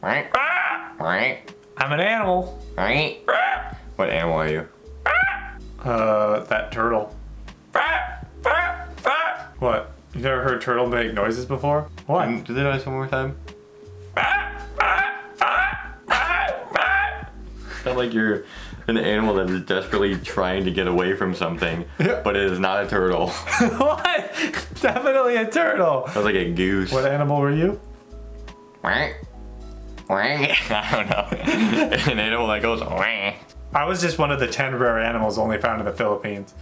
I'm an animal. What animal are you? That turtle. What? You never heard turtle make noises before? What? Do they noise one more time? Sound like you're an animal that is desperately trying to get away from something, but it is not a turtle. What? Definitely a turtle. Sounds like a goose. What animal were you? I don't know. An animal that goes. I was just one of the 10 rare animals only found in the Philippines.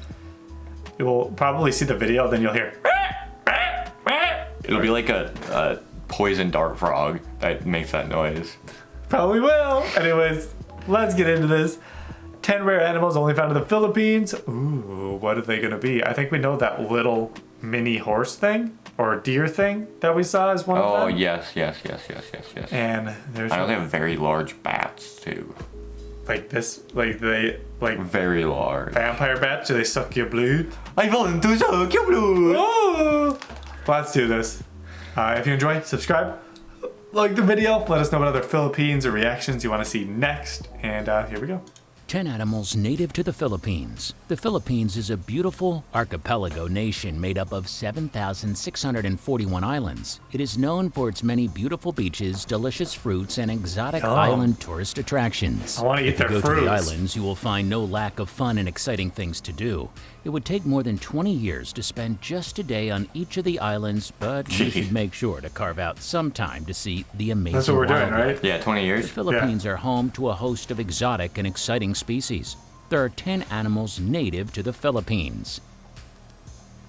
You will probably see the video, then you'll hear. It'll be like a poison dart frog that makes that noise. Probably will. Anyways, let's get into this. 10 rare animals only found in the Philippines. Ooh, what are they gonna be? I think we know that little mini horse thing or deer thing that we saw is one of them. Oh, yes. And there's I know they have very large bats too. like this, like they like Very large. vampire bats. Do they suck your blood? I want to suck your blood. Oh, let's do this. If you enjoy, subscribe, like the video. Let us know what other Philippines or reactions you want to see next. And here we go. 10 animals native to the Philippines. The Philippines is a beautiful archipelago nation made up of 7,641 islands. It is known for its many beautiful beaches, delicious fruits, and exotic island tourist attractions. I want to eat their If you go fruits. to the islands, you will find no lack of fun and exciting things to do. It would take more than 20 years to spend just a day on each of the islands, but you should make sure to carve out some time to see the amazing That's what we're doing, wildlife. right? Yeah, 20 The years. Philippines are home to a host of exotic and exciting species. There are 10 animals native to the Philippines.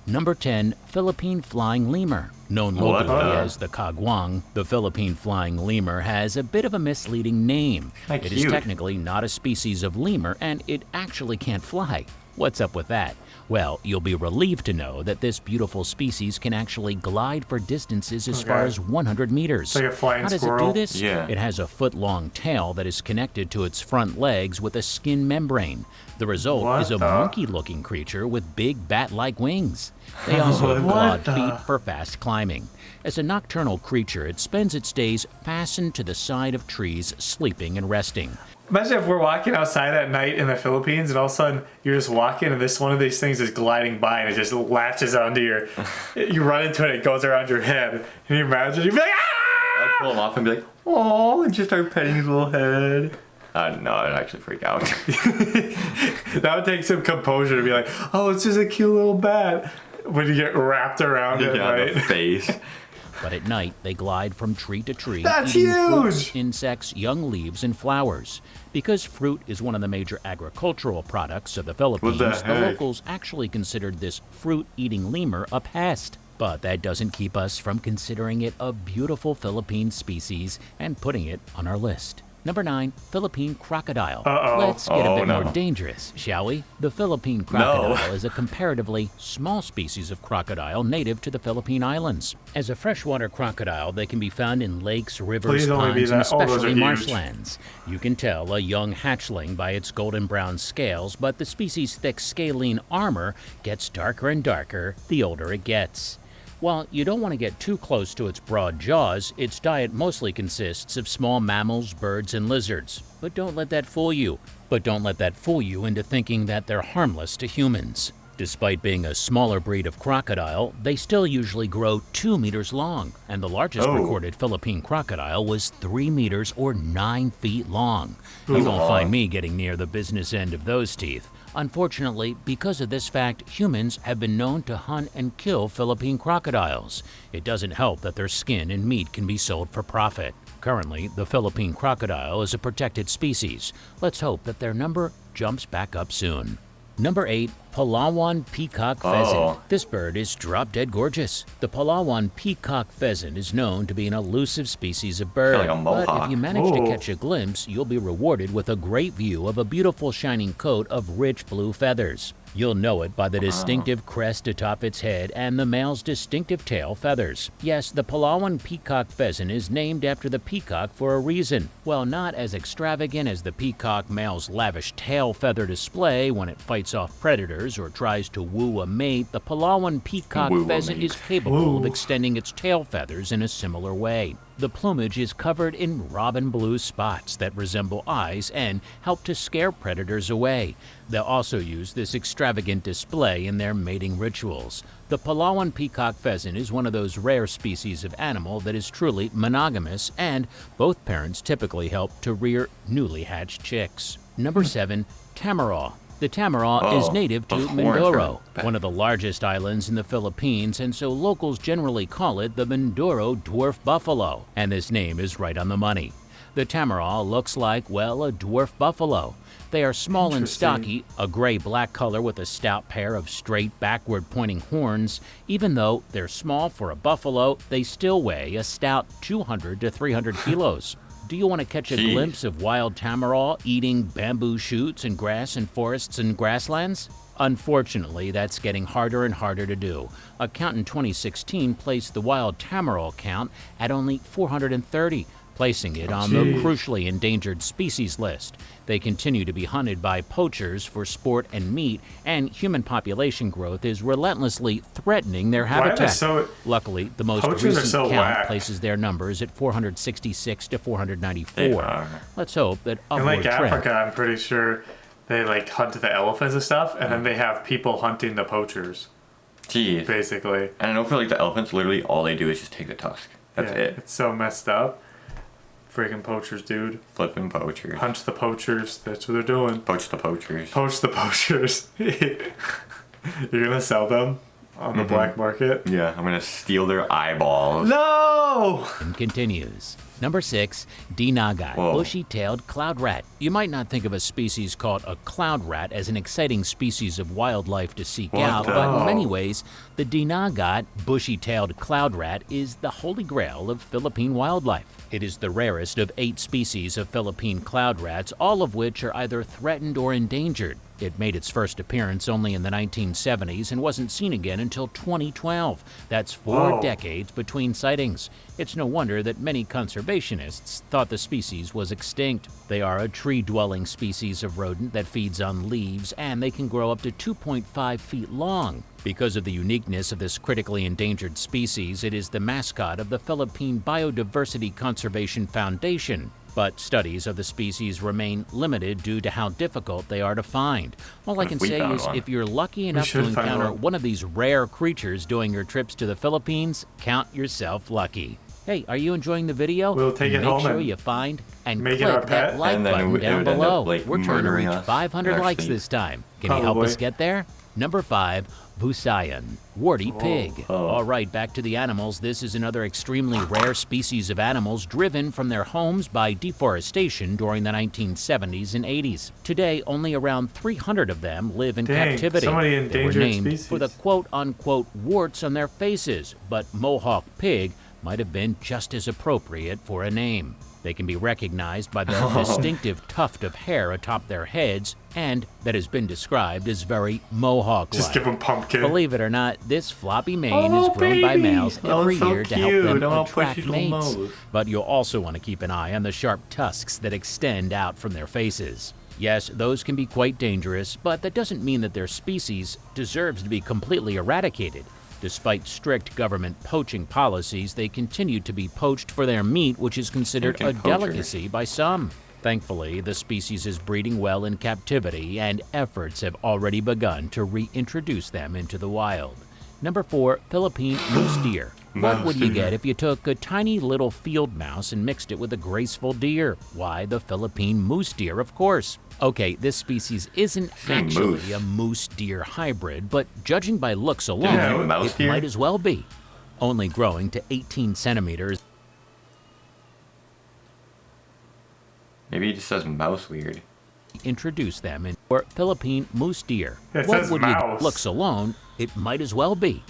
Number 10, Philippine flying lemur. Known What locally the- as the kagwang, the Philippine flying lemur has a bit of a misleading name. Kinda It is cute. technically not a species of lemur, and it actually can't fly. What's up with that? Well, you'll be relieved to know that this beautiful species can actually glide for distances as far Okay. as 100 meters. Like a flying How does squirrel? it do this? Yeah. It has a foot-long tail that is connected to its front legs with a skin membrane. The result What is a the- monkey-looking creature with big bat-like wings. They also have clawed the- feet for fast climbing. As a nocturnal creature, it spends its days fastened to the side of trees, sleeping and resting. Imagine if we're walking outside at night in the Philippines and all of a sudden you're just walking and this one of these things is gliding by and it just latches onto your. You run into it, it goes around your head. Can you imagine? You'd be like, ah! I'd pull him off and be like, oh, and just start petting his little head. No, I'd actually freak out. That would take some composure to be like, oh, it's just a cute little bat. When you get wrapped around it, Yeah, right? the face. But at night, they glide from tree to tree, That's eating fruits, huge! insects, young leaves, and flowers. Because fruit is one of the major agricultural products of the Philippines, the the heck? locals actually considered this fruit-eating lemur a pest. But that doesn't keep us from considering it a beautiful Philippine species and putting it on our list. Number 9, Philippine crocodile. Uh-oh. Let's get a Oh, bit no. more dangerous, shall we? The Philippine crocodile is a comparatively small species of crocodile native to the Philippine Islands. As a freshwater crocodile, they can be found in lakes, rivers, Please only be ponds, and that. Oh, those are especially huge. marshlands. You can tell a young hatchling by its golden brown scales, but the species' thick scalene armor gets darker and darker the older it gets. While you don't want to get too close to its broad jaws, its diet mostly consists of small mammals, birds, and lizards. But don't let that fool you. Into thinking that they're harmless to humans. Despite being a smaller breed of crocodile, they still usually grow 2 meters long, and the largest recorded Philippine crocodile was 3 meters or 9 feet long. You won't find me getting near the business end of those teeth. Unfortunately, because of this fact, humans have been known to hunt and kill Philippine crocodiles. It doesn't help that their skin and meat can be sold for profit. Currently, the Philippine crocodile is a protected species. Let's hope that their number jumps back up soon. Number 8, Palawan peacock pheasant. Oh. This bird is drop-dead gorgeous. The Palawan peacock pheasant is known to be an elusive species of bird. Like a But if mohawk. you manage to Ooh. catch a glimpse, you'll be rewarded with a great view of a beautiful shining coat of rich blue feathers. You'll know it by the distinctive crest atop its head and the male's distinctive tail feathers. Yes, the Palawan peacock pheasant is named after the peacock for a reason. While not as extravagant as the peacock male's lavish tail feather display when it fights off predators lures or tries to woo a mate, the Palawan peacock Woo a pheasant mate. is capable of Woo. extending its tail feathers in a similar way. The plumage is covered in robin blue spots that resemble eyes and help to scare predators away. They'll also use this extravagant display in their mating rituals. The Palawan peacock pheasant is one of those rare species of animal that is truly monogamous, and both parents typically help to rear newly hatched chicks. Number 7. Tamaraw. The Tamaraw is native to those horns Mindoro, are- one of the largest islands in the Philippines, and so locals generally call it the Mindoro dwarf buffalo, and this name is right on the money. The Tamaraw looks like, well, a dwarf buffalo. They are small and Interesting. stocky, a gray-black color with a stout pair of straight, backward-pointing horns. Even though they're small for a buffalo, they still weigh a stout 200 to 300 kilos. Do you want to catch a Jeez. glimpse of wild Tamaraw eating bamboo shoots and grass in forests and grasslands? Unfortunately, that's getting harder and harder to do. A count in 2016 placed the wild Tamaraw count at only 430, placing it on the Jeez. crucially endangered species list. They continue to be hunted by poachers for sport and meat, and human population growth is relentlessly threatening their Why are they habitat. so- Luckily, the most Poachers are recent so count whack. places their numbers at 466 to They 494. are. Let's hope that In upward like trend. Africa, I'm pretty sure they like hunt the elephants and stuff, and then they have people hunting the poachers, Jeez. basically. And I know for like the elephants, literally all they do is just take the tusk. That's Yeah, it. It's so messed up. Freaking poachers, dude. Flipping poachers. Hunt the poachers. That's what they're doing. Poach the poachers. Poach the poachers. You're gonna sell them on the black market? Yeah, I'm gonna steal their eyeballs. No! And continues. Number 6, Dinagat, Whoa. bushy-tailed cloud rat. You might not think of a species called a cloud rat as an exciting species of wildlife to seek What out, the- but in many ways, the Dinagat, bushy-tailed cloud rat, is the holy grail of Philippine wildlife. It is the rarest of 8 species of Philippine cloud rats, all of which are either threatened or endangered. It made its first appearance only in the 1970s and wasn't seen again until 2012. That's 4 Whoa. decades between sightings. It's no wonder that many conservationists thought the species was extinct. They are a tree-dwelling species of rodent that feeds on leaves, and they can grow up to 2.5 feet long. Because of the uniqueness of this critically endangered species, it is the mascot of the Philippine Biodiversity Conservation Foundation. But studies of the species remain limited due to how difficult they are to find. All I What can if we say found is one? if you're lucky enough to should find encounter one. one of these rare creatures during your trips to the Philippines, count yourself lucky. Hey, are you enjoying the video? We'll take it Make home sure and you find and make it click our that pet. like And then button it down would end below. up, like, We're trying to murdering reach us, 500 likes actually. this time. Can you help Probably. us get there? Number 5, Visayan, warty pig. All right, back to the animals. This is another extremely rare species of animals driven from their homes by deforestation during the 1970s and 80s. Today, only around 300 of them live in Dang, captivity. so many They were endangered named species. for the quote-unquote warts on their faces, but mohawk pig might have been just as appropriate for a name. They can be recognized by the distinctive tuft of hair atop their heads, and that has been described as very mohawk-like. Just give them pumpkin. Believe it or not, this floppy mane Oh, is grown by baby. males Oh, every so year to help cute. them Oh, push attract his little mates. nose. But you'll also want to keep an eye on the sharp tusks that extend out from their faces. Yes, those can be quite dangerous, but that doesn't mean that their species deserves to be completely eradicated. Despite strict government poaching policies, they continue to be poached for their meat, which is considered a Freaking poachers. delicacy by some. Thankfully, the species is breeding well in captivity, and efforts have already begun to reintroduce them into the wild. Number 4, Philippine moose deer. What would you Mouse deer. get if you took a tiny little field mouse and mixed it with a graceful deer? Why, the Philippine moose deer, of course. Okay, this species isn't Saying actually moose. a moose-deer hybrid, but judging by looks you alone, mean mouse it deer? might as well be. Only growing to 18 centimeters, Maybe he just says mouse weird. introduce them in or Philippine moose deer. It What says would mouse. you looks alone? It might as well be.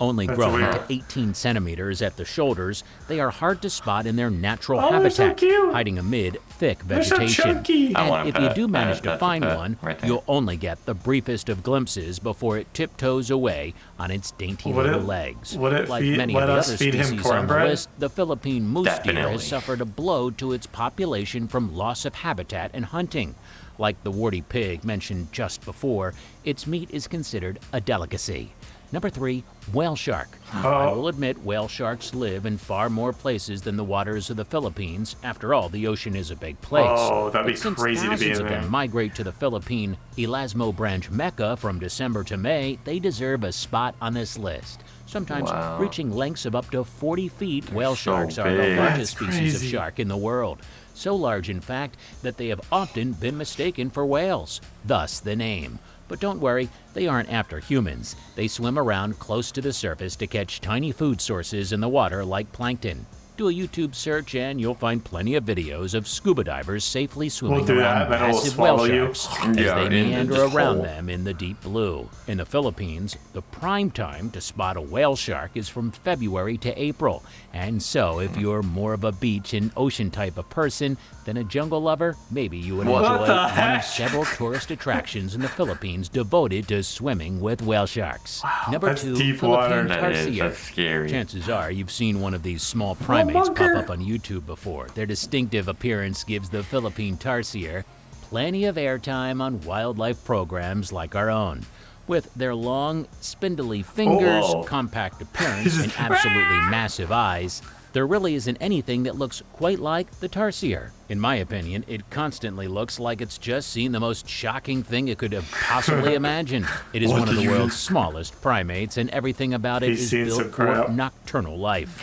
Only That's growing weird. to 18 centimeters at the shoulders, they are hard to spot in their natural Oh, they're so habitat, cute. hiding amid thick They're so vegetation. chunky. I want And a if you pet. do manage to That's a find pet one, right there. you'll only get the briefest of glimpses before it tiptoes away on its dainty Would little it- legs. would it like feed- many let of the us other feed him species on the cornbread? list, the Philippine moose deer Definitely. has suffered a blow to its population from loss of habitat and hunting. Like the warty pig mentioned just before, its meat is considered a delicacy. Number 3, whale shark. I will admit whale sharks live in far more places than the waters of the Philippines. After all, the ocean is a big place. Oh, that'd be But since crazy to be thousands in of there. them migrate to the Philippine Elasmo Branch Mecca from December to May, they deserve a spot on this list. Sometimes Wow. reaching lengths of up to 40 feet, whale so sharks are the big. largest That's species of crazy. shark in the world. So large, in fact, that they have often been mistaken for whales, thus the name. But don't worry, they aren't after humans. They swim around close to the surface to catch tiny food sources in the water like plankton. Do a YouTube search and you'll find plenty of videos of scuba divers safely swimming We'll do around that, then it'll massive whale swallow you. sharks as Yeah, they in meander this around hole. them in the deep blue. In the Philippines, the prime time to spot a whale shark is from February to April. And so, if you're more of a beach and ocean type of person than a jungle lover, maybe you would What enjoy the one heck? of several tourist attractions in the Philippines devoted to swimming with whale sharks. Number that's 2, deep Philippine water. That is, tarsier. that's scary. Chances are you've seen one of these small primates pop bunker. up on YouTube before. Their distinctive appearance gives the Philippine tarsier plenty of airtime on wildlife programs like our own. With their long, spindly fingers, Oh. compact appearance, and absolutely massive eyes, there really isn't anything that looks quite like the tarsier. In my opinion, it constantly looks like it's just seen the most shocking thing it could have possibly imagined. It is What one of did the you world's just- smallest primates, and everything about it He's is seen built some for crap. nocturnal life.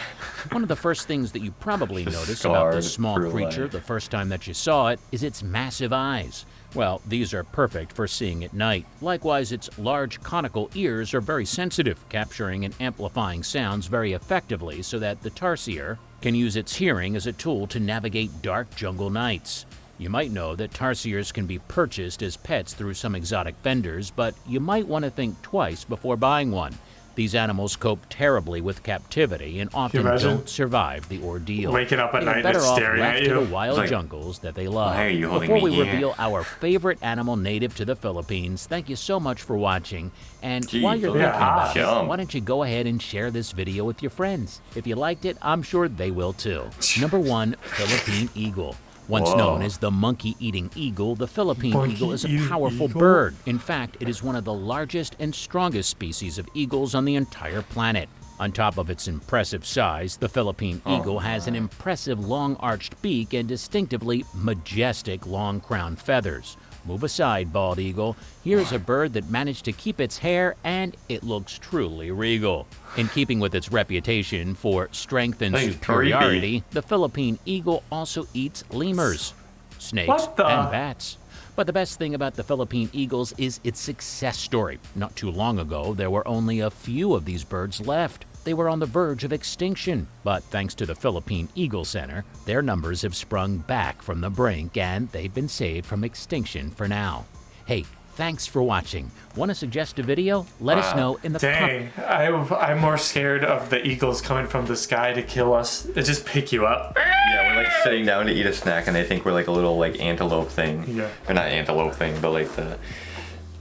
One of the first things that you probably Just notice about the scarred small for creature life. the first time that you saw it is its massive eyes. Well, these are perfect for seeing at night. Likewise, its large conical ears are very sensitive, capturing and amplifying sounds very effectively so that the tarsier can use its hearing as a tool to navigate dark jungle nights. You might know that tarsiers can be purchased as pets through some exotic vendors, but you might want to think twice before buying one. These animals cope terribly with captivity and often imagine? don't survive the ordeal. Waking up at They night are and better it's off staring left at to you. the wild It's like, jungles that they love. why are you holding Before we me here? reveal our favorite animal native to the Philippines, thank you so much for watching. And Jeez, while you're look thinking at about that it, jump. why don't you go ahead and share this video with your friends? If you liked it, I'm sure they will too. Number 1, Philippine eagle. Once Whoa. known as the monkey-eating eagle, the Philippine eagle is a Monkey-eating powerful eagle? bird. In fact, it is one of the largest and strongest species of eagles on the entire planet. On top of its impressive size, the Philippine eagle has an impressive long-arched beak and distinctively majestic long-crowned feathers. Move aside, bald eagle. Here's a bird that managed to keep its hair, and it looks truly regal. In keeping with its reputation for strength and That's superiority, the Philippine eagle also eats lemurs, snakes, What the- and bats. But the best thing about the Philippine eagles is its success story. Not too long ago, there were only a few of these birds left. They were on the verge of extinction, but thanks to the Philippine Eagle Center, their numbers have sprung back from the brink and they've been saved from extinction for now. Hey, thanks for watching. Want to suggest a video? Let us know in the comments. Dang, I'm more scared of the eagles coming from the sky to kill us. They just pick you up. Yeah, we're like sitting down to eat a snack, and they think we're like a little like antelope thing. Yeah. Or not antelope thing, but like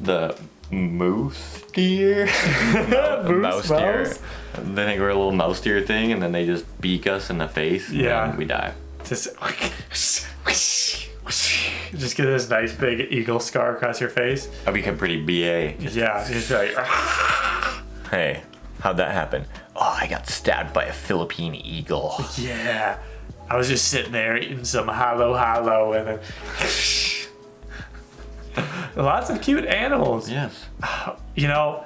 the moose deer. Moose, deer. mouse? They think we're a little mouse deer thing, and then they just beak us in the face. And Yeah. then we die. Just, just get this nice big eagle scar across your face. I become pretty BA. Yeah, just like, Hey, how'd that happen? Oh, I got stabbed by a Philippine eagle. yeah. I was just sitting there eating some halo and then lots of cute animals. Yes. You know,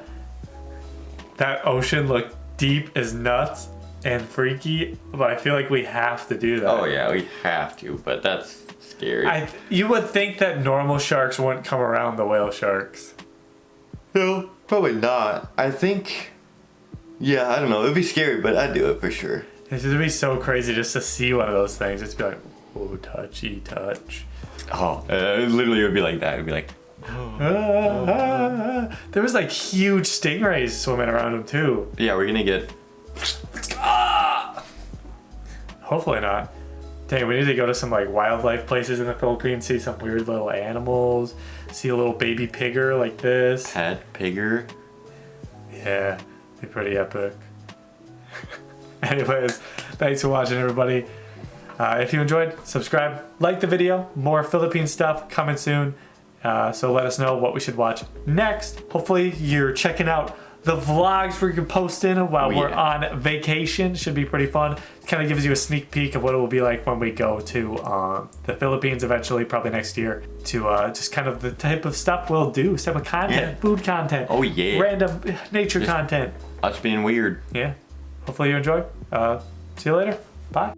that ocean looked deep as nuts and freaky, but I feel like we have to do that. Oh yeah, we have to, but that's scary. You would think that normal sharks wouldn't come around the whale sharks. No, probably not. I think. Yeah, I don't know. It'd be scary, but I'd do it for sure. It would be so crazy just to see one of those things. Just be like, oh, touchy touch. Oh, literally, it would be like that. It'd be like, There was like huge stingrays swimming around them too. yeah, we're gonna get. Hopefully not. Dang, we need to go to some like wildlife places in the Philippines, see some weird little animals, see a little baby pigger like this. Pet pigger. Yeah, be pretty epic. Anyways, thanks for watching, everybody. If you enjoyed, subscribe, like the video. More Philippine stuff coming soon. So let us know what we should watch next. Hopefully you're checking out the vlogs we can post in while we're on vacation. Should be pretty fun. It kind of gives you a sneak peek of what it will be like when we go to the Philippines eventually, probably next year, to just kind of the type of stuff we'll do. Some content, food content. Oh, yeah. Random nature content. Us being weird. Yeah. Hopefully you enjoy. See you later. Bye.